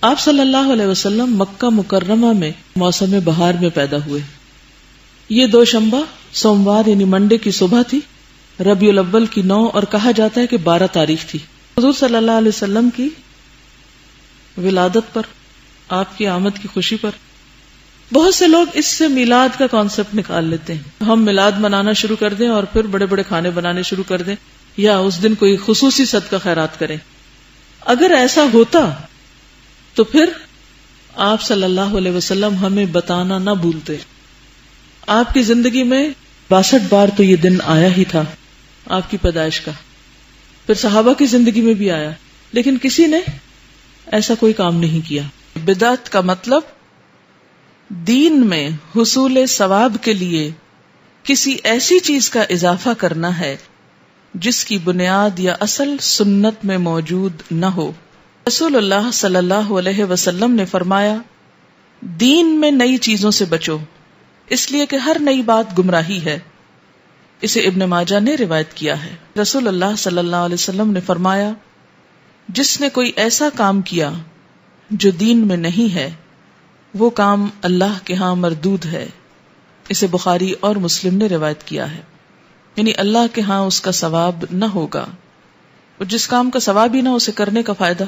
آپ صلی اللہ علیہ وسلم مکہ مکرمہ میں موسم بہار میں پیدا ہوئے. یہ دوشنبہ سوموار یعنی منڈے کی صبح تھی، ربیع الاول کی 9 اور کہا جاتا ہے کہ 12 تاریخ تھی. حضور صلی اللہ علیہ وسلم کی ولادت پر، آپ کی آمد کی خوشی پر بہت سے لوگ اس سے میلاد کا کانسیپٹ نکال لیتے ہیں. ہم میلاد منانا شروع کر دیں اور پھر بڑے بڑے کھانے بنانے شروع کر دیں یا اس دن کوئی خصوصی صدقہ خیرات کریں. اگر ایسا ہوتا تو پھر آپ صلی اللہ علیہ وسلم ہمیں بتانا نہ بھولتے. آپ کی زندگی میں 62 بار تو یہ دن آیا ہی تھا آپ کی پیدائش کا، پھر صحابہ کی زندگی میں بھی آیا، لیکن کسی نے ایسا کوئی کام نہیں کیا. بدعت کا مطلب دین میں حصول ثواب کے لیے کسی ایسی چیز کا اضافہ کرنا ہے جس کی بنیاد یا اصل سنت میں موجود نہ ہو. رسول اللہ صلی اللہ علیہ وسلم نے فرمایا، دین میں نئی چیزوں سے بچو، اس لیے کہ ہر نئی بات گمراہی ہے. اسے ابن ماجہ نے روایت کیا ہے. رسول اللہ صلی اللہ علیہ وسلم نے فرمایا، جس نے کوئی ایسا کام کیا جو دین میں نہیں ہے وہ کام اللہ کے ہاں مردود ہے. اسے بخاری اور مسلم نے روایت کیا ہے. یعنی اللہ کے ہاں اس کا ثواب نہ ہوگا، اور جس کام کا ثواب ہی نہ اسے کرنے کا فائدہ.